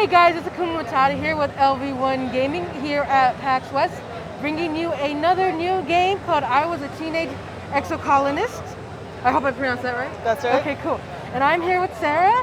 Hey guys, it's Akumu here with LV1 Gaming here at PAX West, bringing you another new game called I Was a Teenage Exocolonist. I hope I pronounced that right. That's right. Okay, cool. And I'm here with Sarah.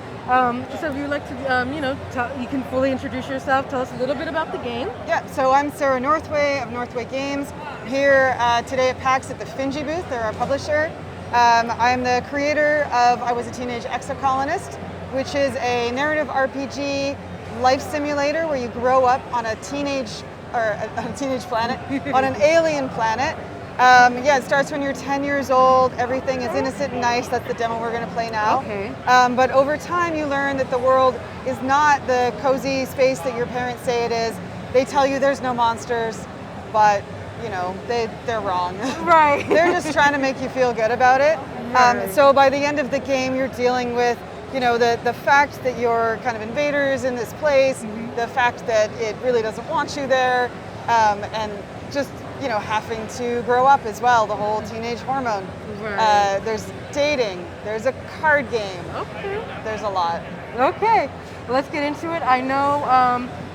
So if you'd like to, you can fully introduce yourself. Tell us a little bit about the game. Yeah, so I'm Sarah Northway of Northway Games. I'm here today at PAX at the Finji booth. They're our publisher. I'm the creator of I Was a Teenage Exocolonist, which is a narrative RPG life simulator where you grow up on a teenage planet, on an alien planet. Yeah, it starts when you're 10 years old. Everything is innocent and nice. That's the demo we're going to play now. Okay. But over time, you learn that the world is not the cozy space that your parents say it is. They tell you there's no monsters, but you know they're wrong. Right. They're just trying to make you feel good about it. Right. So by the end of the game, you're dealing with the fact that you're kind of invaders in this place, the fact that it really doesn't want you there, and just having to grow up as well, the whole teenage hormone. Right. There's dating, there's a card game. Okay. There's a lot. Okay, well, let's get into it. I know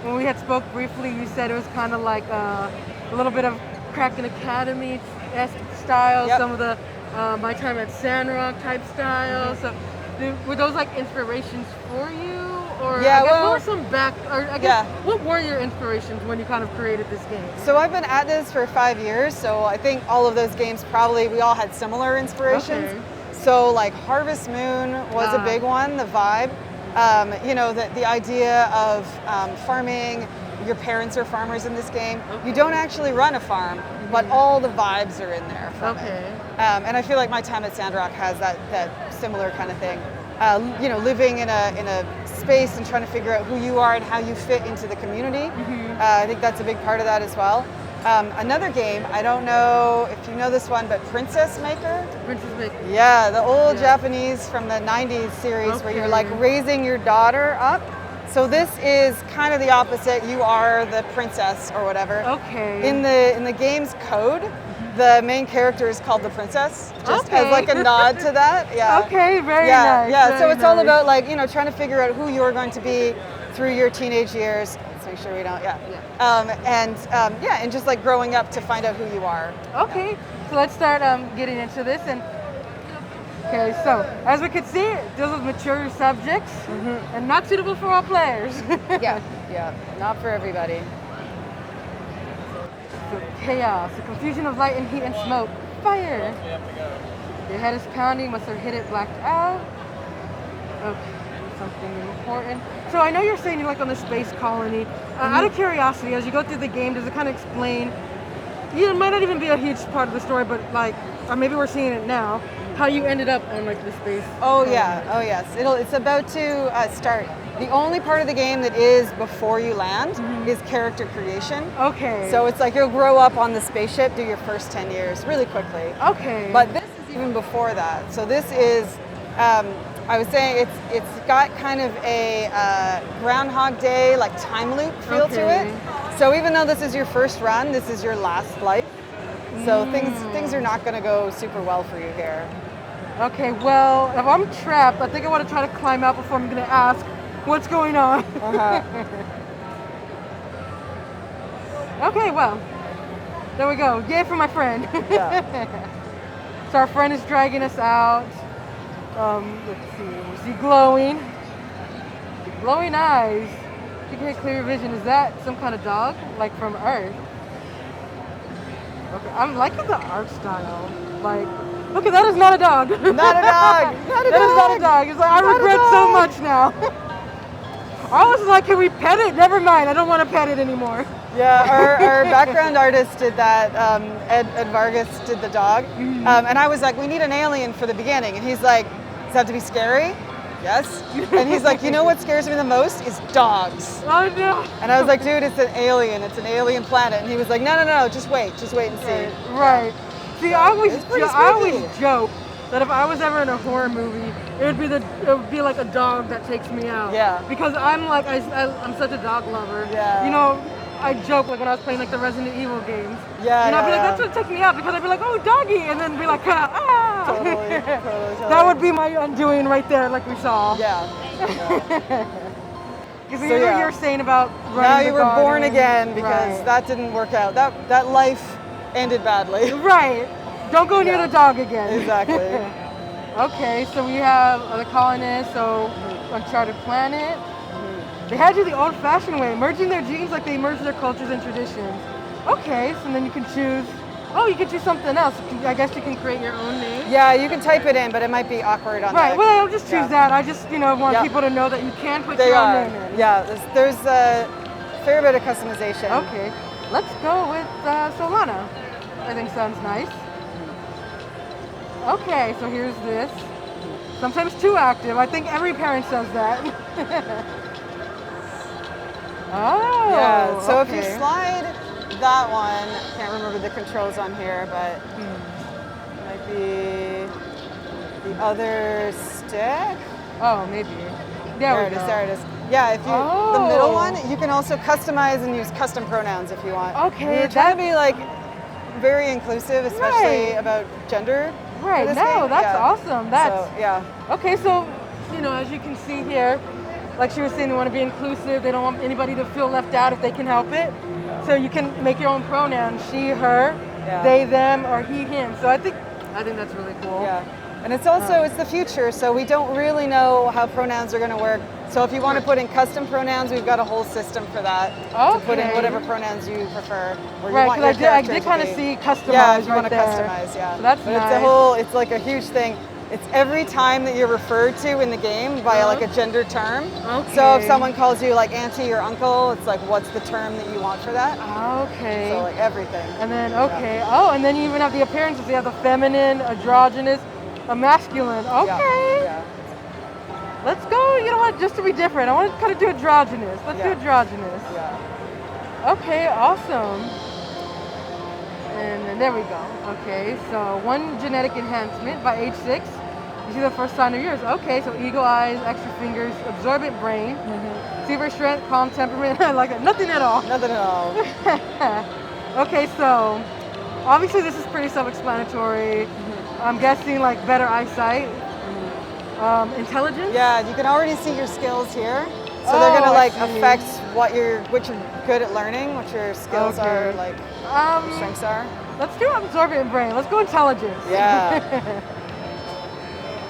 when we had spoke briefly, you said it was kind of like a little bit of Kraken Academy-esque style, Yep. some of the My Time at Sandrock type style. So were those like inspirations for you? Or Yeah, I guess, well, what were what were your inspirations when you kind of created this game? So I've been at this for 5 years, so I think all of those games we all had similar inspirations. Okay. So like Harvest Moon was a big one, the vibe. The idea of farming. Your parents are farmers in this game. Okay. You don't actually run a farm, but all the vibes are in there from it. And I feel like My Time at Sandrock has that similar kind of thing. Living in a space and trying to figure out who you are and how you fit into the community. I think that's a big part of that as well. Another game, I don't know if you know this one, but Princess Maker. Princess Maker. Yeah, the old Japanese from the 90s series where you're like raising your daughter up. So this is kind of the opposite. You are the princess or whatever. Okay. In the game's code, the main character is called the princess, just as like a nod to that. Yeah. Okay, very nice. Yeah, very so it's all nice. about like, trying to figure out who you're going to be through your teenage years. Let's make sure we don't, and just like growing up to find out who you are. Okay, so let's start getting into this. Okay, so as we can see, it deals with mature subjects and not suitable for all players. Yeah, not for everybody. So chaos, the confusion of light and heat and smoke. Fire. Your head is pounding, must have hit it blacked out. Okay, something important. So I know you're saying you're like on the space colony. Out of curiosity, as you go through the game, does it kind of explain, it might not even be a huge part of the story, but like, or maybe we're seeing it now, how you ended up on like the space colony. Yes. It's about to start. The only part of the game that is before you land is character creation. Okay. So it's like you'll grow up on the spaceship, do your first 10 years really quickly. Okay. But this is even before that. So this is, I was saying it's got kind of a Groundhog Day, like time loop feel to it. So even though this is your first run, this is your last life. So things are not going to go super well for you here. Okay, well, if I'm trapped, I think I want to try to climb out before I'm going to ask what's going on. Okay, well, there we go. Yay for my friend. Yeah. So our friend is dragging us out. Let's see, we see glowing eyes. You can get clear vision. Is that some kind of dog, like from Earth? Okay, I'm liking the art style. Like, okay, that is not a dog. Not a dog. Not a That is not a dog. dog. It's like, I regret so much now. I was like, can we pet it? Never mind, I don't want to pet it anymore. Yeah, our background artist did that. Ed Vargas did the dog. And I was like, we need an alien for the beginning. And he's like, does it have to be scary? Yes. And he's like, what scares me the most is dogs. Oh no. And I was like, dude, it's an alien planet. And he was like, no, just wait and see. Right. See, I always spooky. joke that if I was ever in a horror movie, it would be like a dog that takes me out. Yeah. Because I'm like I'm such a dog lover. Yeah. I joke like when I was playing like the Resident Evil games. Yeah. I'd be like, that's what took me out, because I'd be like, oh, doggy, and then be like, ah. Totally. That would be my undoing right there, like we saw. Yeah. Because you're saying about running now the you were born garden. again because that didn't work out. That life ended badly. Right. Don't go near the dog again. Exactly. Okay, so we have the colonists, so uncharted planet. They had to do the old-fashioned way, merging their genes like they merged their cultures and traditions. Okay, so then you can choose. Oh, you can choose something else. I guess you can create your own name. Yeah, you can type it in, but it might be awkward on Right. Well, I'll just choose that. I just want people to know that you can put your own name in. Yeah, there's a fair bit of customization. Okay, let's go with Solana. I think sounds nice. Okay, so here's this. Sometimes too active. I think every parent says that. Oh. Yeah. So if you slide that one, I can't remember the controls on here, but it might be the other stick. Oh, maybe. There it is. There it is. Yeah. If you the middle one, you can also customize and use custom pronouns if you want. Okay. We're trying to be like very inclusive, especially about gender. Right. No, that's awesome. That's Okay, so as you can see here, like she was saying, they want to be inclusive. They don't want anybody to feel left out if they can help it. So you can make your own pronouns: she, her, they, them, or he, him. So I think that's really cool. Yeah. And it's also it's the future, so we don't really know how pronouns are going to work. So if you want to put in custom pronouns, we've got a whole system for that to put in whatever pronouns you prefer. Right, because I did kind of see customized. Yeah, if you want to customize, So that's nice. It's like a huge thing. It's every time that you're referred to in the game by like a gender term. Okay. So if someone calls you like auntie or uncle, it's like what's the term that you want for that? Okay. So like everything. And then and then you even have the appearances. You have the feminine, androgynous, a masculine. Okay. Yeah. Let's go. You know what? Just to be different, I want to kind of do androgynous. Let's do androgynous. Yeah. Okay. Awesome. And then there we go. Okay. So 1 genetic enhancement by age 6. You see the first sign of yours. Okay. So eagle eyes, extra fingers, absorbent brain, super strength, calm temperament. I like it. Nothing at all. Nothing at all. Okay. So obviously this is pretty self-explanatory. I'm guessing like better eyesight. Intelligence? Yeah, you can already see your skills here. So they're gonna like affect what you're good at learning, what your skills are, like your strengths are. Let's do absorbent brain. Let's go intelligence. Yeah.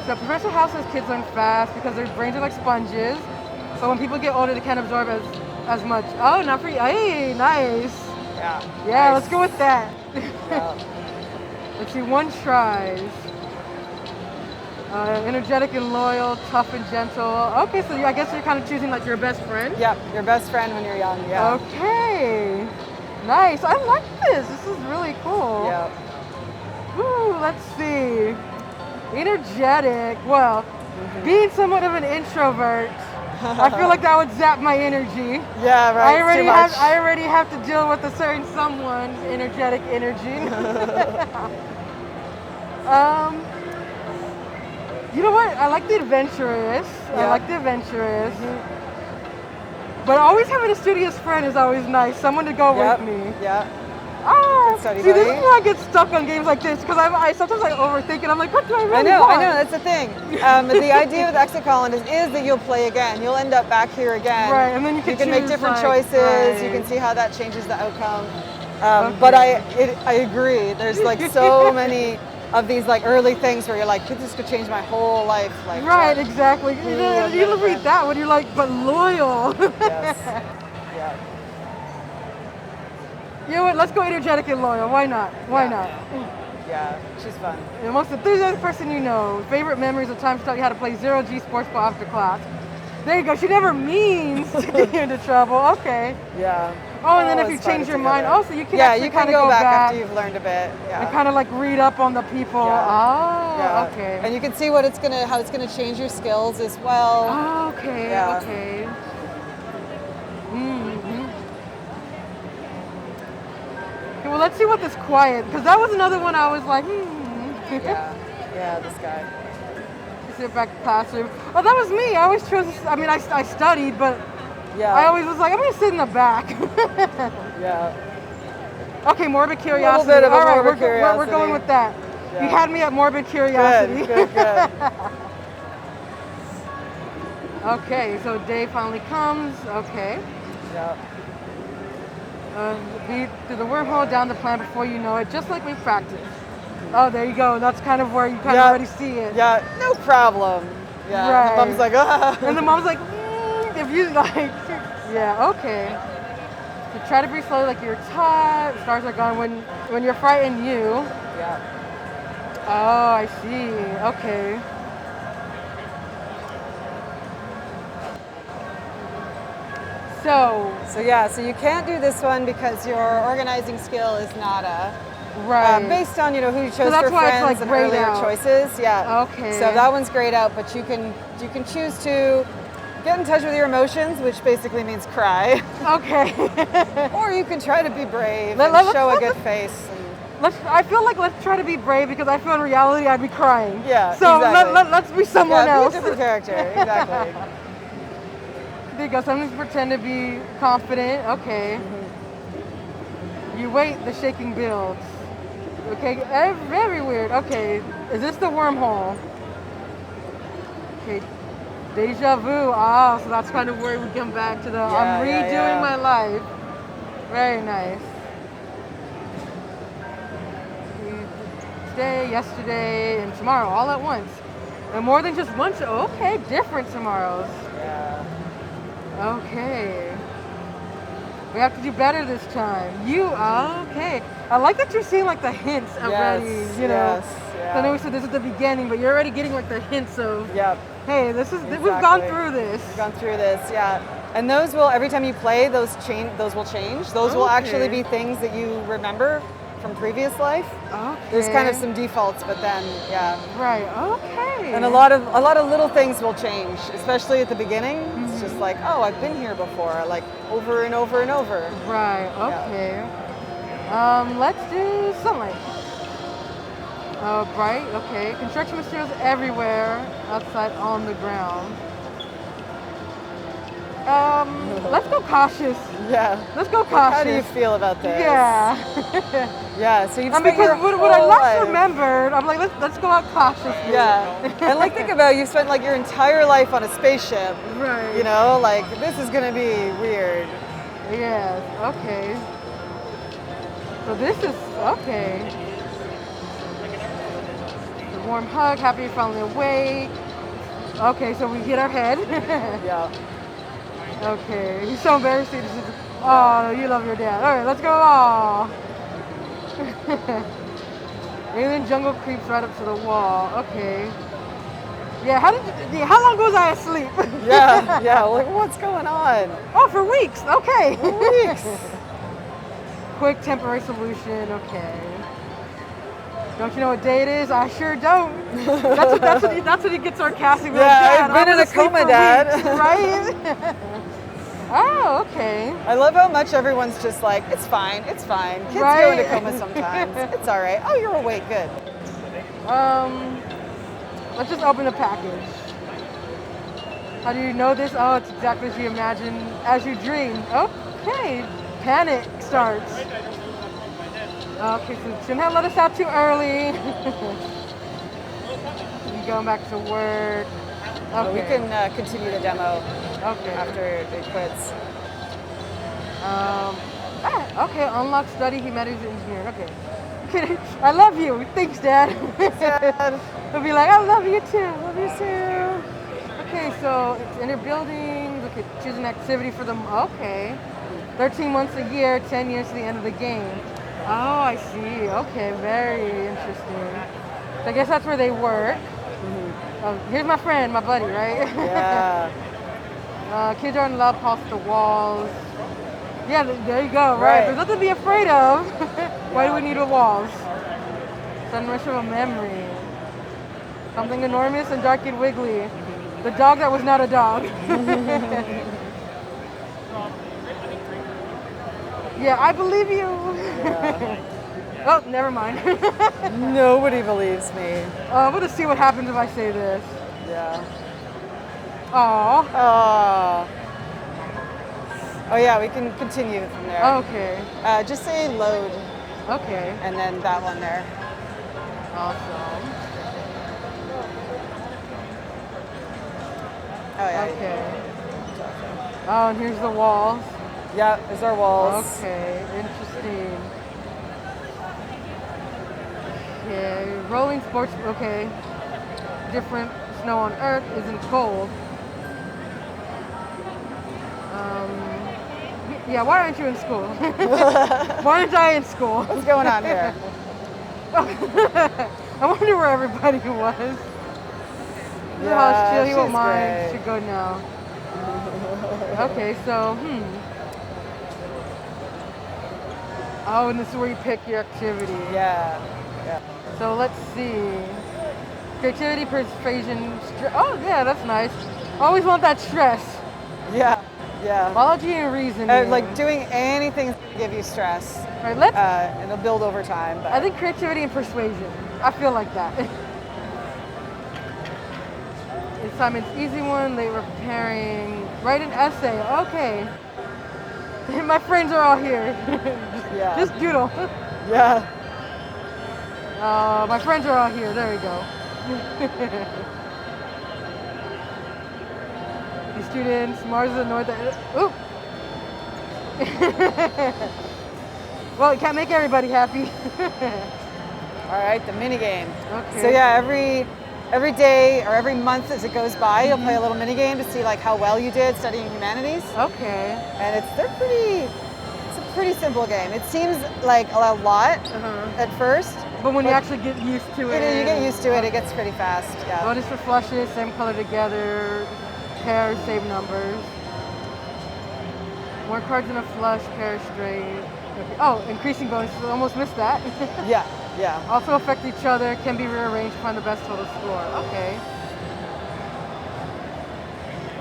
So Professor House says kids learn fast because their brains are like sponges. So when people get older, they can't absorb as much. Oh, not for you. Hey, nice. Yeah. Yeah, nice. let's go with that. Yeah. Let's see, 1 tries. Energetic and loyal, tough and gentle. Okay, so I guess you're kind of choosing like your best friend? Yep, your best friend when you're young, yeah. Okay, nice. I like this. This is really cool. Yeah. Ooh, let's see. Energetic. Well, being somewhat of an introvert, I feel like that would zap my energy. Yeah, right. I already have to deal with a certain someone's energetic energy. You know what? I like the adventurous. But always having a studious friend is always nice. Someone to go with me. Yeah. See, this is where I get stuck on games like this because I sometimes overthink it. I'm like, what do I really want? I know. That's the thing. The idea with Exocolonist is that you'll play again. You'll end up back here again. Right, and then you can make different choices. Right. You can see how that changes the outcome. But I agree. There's like so many of these like early things where you're like, this could change my whole life. Like, right, exactly. You read that when you're like, but loyal. Yes. Yeah. You know what? Let's go energetic and loyal. Why not? Why not? Yeah, she's fun. The most enthusiastic person you know. Favorite memories of times taught you how to play 0G sports ball after class. There you go. She never means to get you into trouble. Okay. Yeah. Oh, and then if you change your mind, so you can you can go back after you've learned a bit. Yeah. And kind of like read up on the people. Yeah. Oh, okay. And you can see how it's gonna change your skills as well. Oh, okay. Yeah. Okay. Okay, well, let's see what this quiet, because that was another one I was like, Yeah, this guy. Sit back in the classroom. Oh, that was me. I always chose. I mean, I studied, but. Yeah. I always was like, I'm gonna sit in the back. Yeah. Okay, morbid curiosity. A little bit of All right, morbid curiosity. We're going with that. Yeah. You had me at morbid curiosity. Good. Okay, so day finally comes. Okay. Yeah. Lead through the wormhole down the plan before you know it, just like we practiced. Oh, there you go. That's kind of where you kind of already see it. Yeah, no problem. Yeah. Right. And the mom's like, ah. And the mom's like, if you like, yeah, okay. So try to breathe slowly like you're taught. Stars are gone when you're frightened. Yeah. Oh, I see. Okay. So you can't do this one because your organizing skill is nada. Right. Based on who you chose So that's for why it's, friends like, and grayed earlier out. choices. Yeah. Okay. So that one's grayed out, but you can choose to get in touch with your emotions, which basically means cry. Okay. Or you can try to be brave Let's and show a good face. I feel like let's try to be brave because I feel in reality I'd be crying. Yeah, so exactly. let's be someone else. Be a different character, exactly. Because sometimes pretend to be confident. Okay. You wait, the shaking builds. Okay, very weird. Okay, is this the wormhole? Okay, deja vu. Ah, so that's kind of where we come back to the I'm redoing my life. Very nice. Today, yesterday, and tomorrow all at once. And more than just once. Okay, different tomorrows. Yeah. Okay. We have to do better this time. Okay. I like that you're seeing like the hints already, Yes, you know. yes, yeah. I know we said this is the beginning, but you're already getting like the hints of, Yep. hey, Exactly. we've gone through this. We've gone through this, yeah. And those will, every time you play, those will change. Those will actually be things that you remember from previous life. Okay. There's kind of some defaults, but then, yeah. Right, okay. And a lot of little things will change, especially at the beginning. It's just like, oh, I've been here before, like over and over and over. Right, okay. Let's do sunlight. Bright, okay. Construction materials everywhere, outside on the ground. Let's go cautious. Yeah. Let's go cautious. How do you feel about this? Yeah. Yeah, so you've And spent because your what I whole last life. remembered, I'm like, let's go out cautiously. Yeah. And like think about you've spent like your entire life on a spaceship. Right. You know, like this is gonna be weird. Yes, okay. So this is okay. The warm hug, happy you're finally awake. Okay, so we hit our head. Yeah. Okay, he's so embarrassed. He's just, oh, you love your dad. All right, let's go. Aw. Alien jungle creeps right up to the wall. Okay. Yeah, how long was I asleep? Yeah, like what's going on? Oh, for weeks. Okay. Weeks. Quick temporary solution. Okay. Don't you know what day it is? I sure don't. That's what he gets sarcastic. Yeah, Dad, I've been in a coma, Dad. Weeks, right? Oh, okay. I love how much everyone's just like, it's fine. Kids go into coma sometimes. It's all right. Oh, you're awake. Good. Let's just open the package. How do you know this? Oh, it's exactly as you imagine, as you dream. Okay. Panic starts. Okay, so shouldn't have let us out too early. You going back to work. Okay. We can continue the demo after it quits. Okay, unlock study humanities engineering. Okay. I love you. Thanks, Dad. Dad. He'll be like, I love you too. Love you too. Okay, so it's inner buildings. Okay, choose an activity for them. Okay. 13 months a year, 10 years to the end of the game. Oh, I see. Okay, very interesting. So I guess that's where they work. Here's my friend, my buddy, right? Yeah. Kids aren't allowed past the walls. Yeah, there you go, right? There's nothing to be afraid of. Why do we need the walls? Sudden rush of a memory. Something enormous and dark and wiggly. The dog that was not a dog. Yeah, I believe you. Yeah. Oh, never mind. Nobody believes me. I'm gonna see what happens if I say this. Yeah. Aww. Oh yeah, we can continue from there. Okay. Just say load. Okay. And then that one there. Awesome. yeah. Okay. Oh, and here's the walls. Yeah, there's our walls. Okay, interesting. Okay, rolling sports. Okay, different. Snow on Earth isn't cold. Yeah, why aren't you in school? Why aren't I in school? What's going on here? I wonder where everybody was. Yeah, Chill, he won't she's mind. great. Should go now. Okay, so, Oh, and this is where you pick your activity. Yeah, yeah. So let's see. Creativity, persuasion, oh yeah, that's nice. Always want that stress. Yeah, yeah. Biology and reasoning. Like doing anything to give you stress. All right, let's. And it'll build over time. But I think creativity and persuasion. I feel like that. Assignment's easy one. They were preparing. Write an essay. Okay. My friends are all here. Yeah. Just doodle. Yeah. My friends are all here. There we go. The students, Mars of the North. Oop. Well, you can't make everybody happy. All right, the mini game. Okay. So yeah, every day or every month as it goes by, you'll play a little mini game to see like how well you did studying humanities. Okay. And it's a pretty simple game. It seems like a lot at first. But when you actually get used to it. You get used to it, it gets pretty fast. Yeah. Bonus for flushes, same color together, pairs, same numbers. More cards in a flush, pair straight. Okay. Oh, increasing bonus, almost missed that. Yeah, yeah. Also affect each other, can be rearranged to find the best total score. Okay.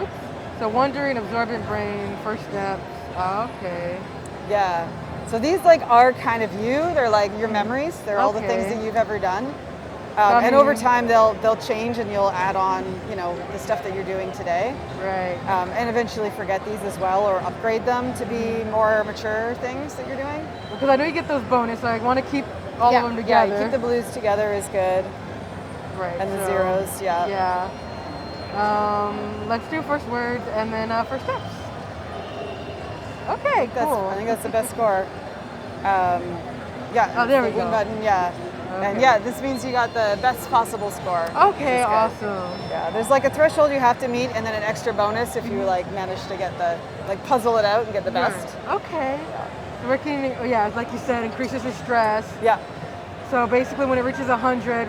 Oops. So wondering, absorbent brain, first steps. Okay. Yeah. So these like are kind of you. They're like your memories. They're all the things that you've ever done. And over time they'll change and you'll add on, the stuff that you're doing today. Right. And eventually forget these as well or upgrade them to be more mature things that you're doing. Because I know you get those bonus, so I want to keep all of them together. Yeah, keep the blues together is good. Right. And the zeros, yeah. Yeah. Let's do first words and then first steps. Okay, cool. I think that's the best score. Yeah. Oh, there we go. Win button, yeah. Okay. And yeah, this means you got the best possible score. Okay, awesome. Yeah, there's like a threshold you have to meet and then an extra bonus if you like manage to get puzzle it out and get the best. Right. Okay. Yeah. Working, like you said, increases your stress. Yeah. So basically when it reaches 100,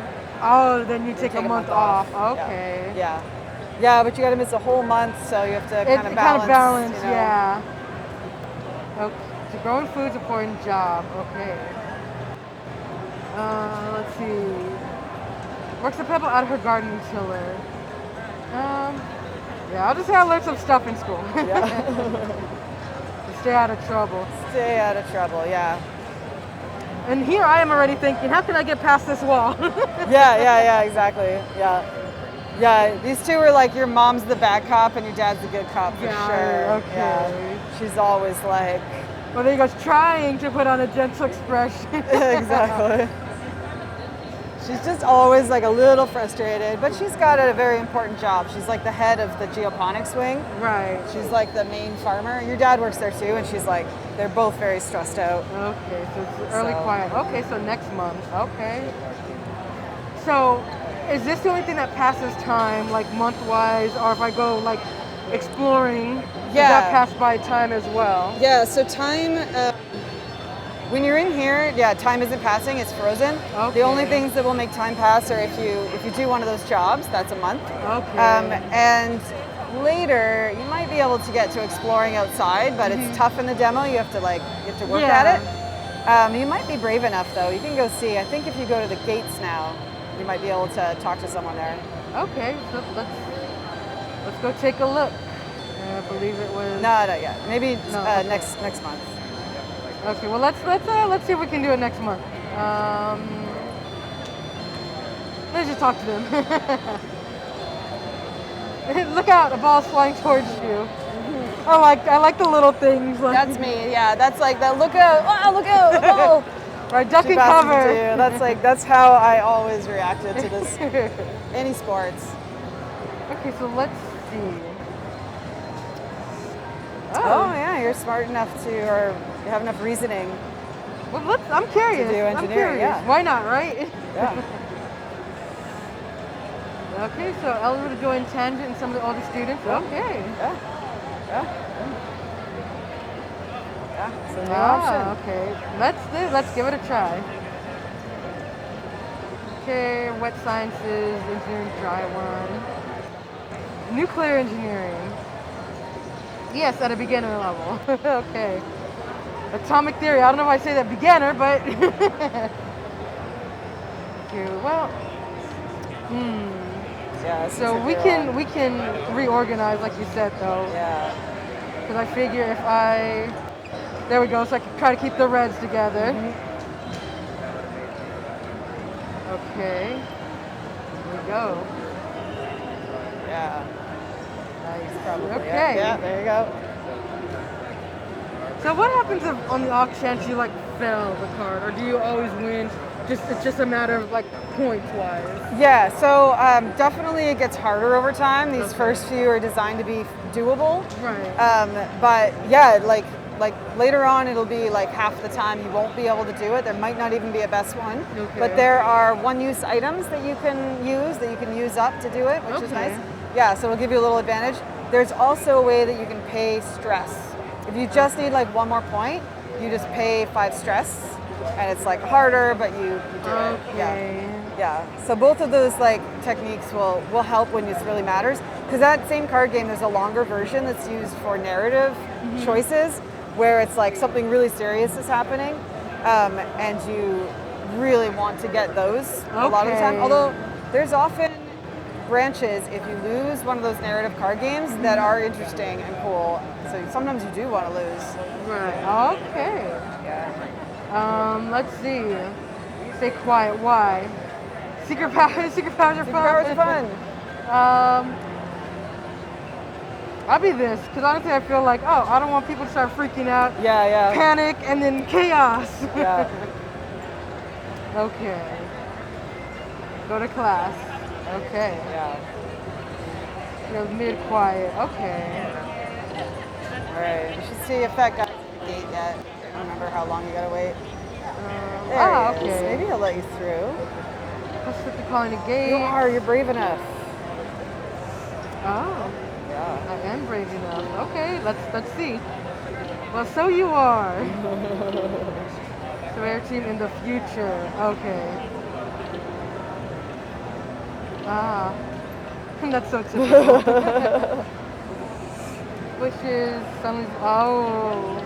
then you take a month off. Okay. Yeah. Yeah, but you got to miss a whole month, so you have to kind of balance. Yeah. Okay. So growing food's an important job. Okay. Let's see. Works the pebble out of her garden tiller. I'll just say I learned some stuff in school. Yeah. To stay out of trouble. Stay out of trouble, yeah. And here I am already thinking, how can I get past this wall? Yeah, exactly. Yeah. Yeah, these two are like your mom's the bad cop and your dad's the good cop for sure. Okay. Yeah. She's always like... Well, there he goes, trying to put on a gentle expression. Exactly. She's just always like a little frustrated, but she's got a very important job. She's like the head of the geoponics wing. Right. She's like the main farmer. Your dad works there too, and she's like, they're both very stressed out. Okay, so it's early quiet. Okay, so next month. Okay. So, is this the only thing that passes time, like month-wise, or if I go like exploring, does that pass by time as well? Yeah, so time, when you're in here, time isn't passing, it's frozen. Okay. The only things that will make time pass are if you do one of those jobs, that's a month. Okay. And later, you might be able to get to exploring outside, but it's tough in the demo, you have to work at it. You might be brave enough though, you can go see. I think if you go to the gates now, you might be able to talk to someone there. Okay, so let's go take a look. I believe it was. No, not yet. Maybe next month. Okay, well let's see if we can do it next month. Let's just talk to them. Look out, the ball's flying towards you. I like the little things. That's me. Yeah, that's like the look out. Oh, look out! Oh. Right, duck and cover. That's how I always reacted to this. Any sports. Okay, so let's see. Oh yeah, you're smart enough to, or you have enough reasoning. Well, I'm curious. To do I'm engineering, curious. yeah. Why not, right? Yeah. Okay, so eligible to join Tangent and some of the older students. Yeah. Okay. Yeah. It's a new option. Okay. Let's give it a try. Okay, wet sciences, engineering, dry one. Nuclear engineering. Yes, at a beginner level. Okay. Atomic theory. I don't know if I say that beginner, but okay, well. Yeah. So we can reorganize, like you said, though. Yeah. Because I figure if I, there we go. So I can try to keep the reds together. Okay. Here we go. Yeah. Nice. Probably. Okay. Yeah. There you go. So what happens if on the off chance you like fail the card, or do you always win? It's just a matter of like points wise. Yeah, so definitely it gets harder over time. These first few are designed to be doable. Right. But yeah, like later on it'll be like half the time you won't be able to do it. There might not even be a best one. Okay. But there are one-use items that you can use up to do it, which is nice. Yeah, so it'll give you a little advantage. There's also a way that you can pay stress. If you just need like one more point, you just pay 5 stress, and it's like harder, but you do it. Yeah. So both of those like techniques will help when this really matters. Because that same card game, there's a longer version that's used for narrative choices, where it's like something really serious is happening, and you really want to get those a lot of the time. Although there's often branches, if you lose one of those narrative card games, that are interesting and cool. So sometimes you do want to lose. Right. Okay. Yeah. Let's see. Stay quiet. Why? Secret powers. Secret powers are fun. Secret powers are fun. I'll be this, because honestly I feel like, oh, I don't want people to start freaking out. Yeah. Panic and then chaos. Yeah. Okay. Go to class. Okay. Yeah. Mid quiet. Okay. All right. You should see if that guy's at the gate yet. I don't remember how long you gotta wait. There he is. Okay. Maybe he'll let you through. Let's put the calling a gate. You're brave enough. Oh. Yeah. I am brave enough. Okay, let's see. Well, so you are. Surveyor team in the future. Okay. Ah. That's so typical. Which is suddenly, oh.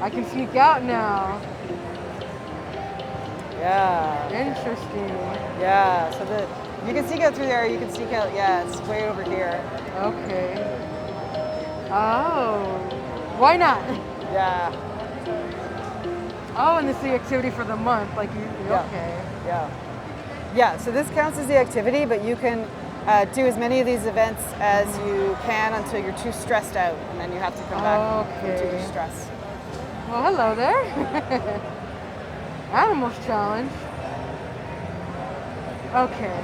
I can sneak out now. Yeah. Interesting. Yeah. So you can sneak out through there. You can sneak out. Yeah, it's way over here. Okay. Oh. Why not? Yeah. Oh, and this is the activity for the month. Like you. Yeah. Okay. Yeah. So this counts as the activity, but you can do as many of these events as you can until you're too stressed out, and then you have to come back into your stress. Well, hello there. Animals challenge. Okay.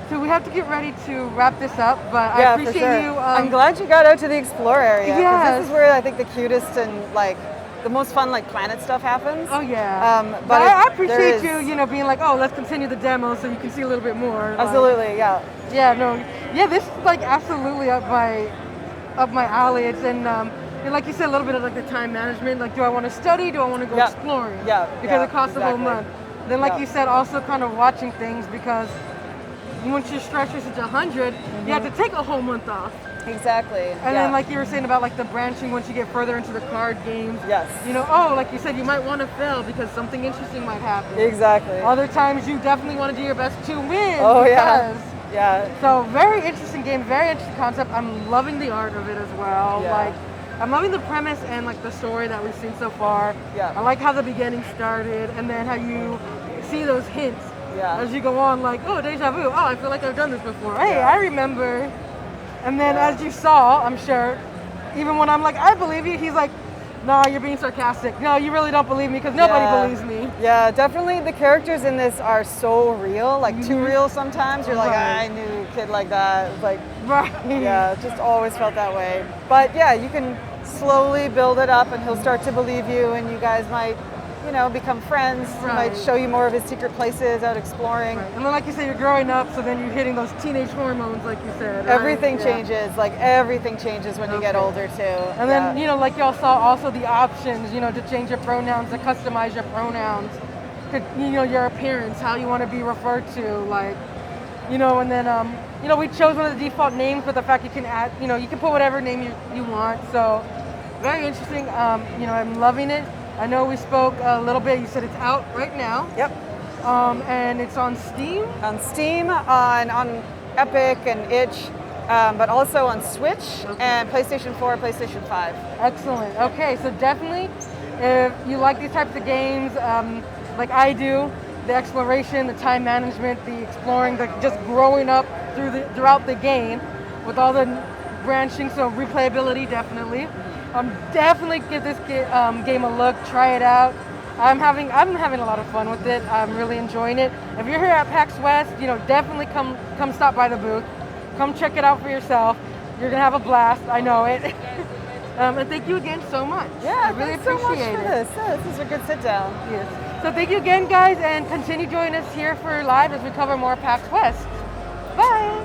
So we have to get ready to wrap this up, but I appreciate you. I'm glad you got out to the explore area. Yes. This is where I think the cutest and like the most fun like planet stuff happens. Oh yeah. But I appreciate you, being like, oh, let's continue the demo so you can see a little bit more. Absolutely, yeah. Yeah, no, yeah. This is like absolutely up my alley. It's and like you said, a little bit of like the time management. Like, do I want to study? Do I want to go exploring? Yeah. Because it costs a whole month. Then, like you said, also kind of watching things because once your stress is at 100, you have to take a whole month off. Exactly. And then, like you were saying about like the branching, once you get further into the card games. Yes. Like you said, you might want to fail because something interesting might happen. Exactly. Other times, you definitely want to do your best to win. Oh yeah. Yeah. So very interesting game, very interesting concept. I'm loving the art of it as well. Yeah. Like, I'm loving the premise and like the story that we've seen so far. Yeah. I like how the beginning started and then how you see those hints as you go on. Like, oh, deja vu. Oh, I feel like I've done this before. Hey, I remember. And then as you saw, I'm sure, even when I'm like, I believe you, he's like, no, you're being sarcastic. No, you really don't believe me because nobody believes me. Yeah, definitely the characters in this are so real, like too real sometimes. You're like, I knew a kid like that. It's like, yeah, it just always felt that way. But yeah, you can slowly build it up, and he'll start to believe you, and you guys might, you know, become friends. He might show you more of his secret places out exploring. And then, like you said, you're growing up, so then you're hitting those teenage hormones, like you said. Right? Everything changes. Like everything changes when you get older too. And then, you know, like y'all saw also the options, you know, to change your pronouns, to customize your pronouns, to, you know, your appearance, how you want to be referred to, like, you know, and then, you know, we chose one of the default names, but the fact you can add, you know, you can put whatever name you want. So very interesting. You know, I'm loving it. I know we spoke a little bit. You said it's out right now. Yep. And it's on Steam. On Steam, on Epic and Itch, but also on Switch and PlayStation 4, PlayStation 5. Excellent. Okay, so definitely, if you like these types of games, like I do, the exploration, the time management, the exploring, the just growing up throughout the game, with all the branching, so replayability definitely. Definitely give this game a look, try it out. I'm having a lot of fun with it. I'm really enjoying it. If you're here at PAX West, you know, definitely come stop by the booth. Come check it out for yourself. You're gonna have a blast. I know it. And thank you again so much. Yeah, I really thanks so much appreciate for it. this. Yeah, this is a good sit down. Yes. So thank you again, guys, and continue joining us here for live as we cover more PAX West. Bye.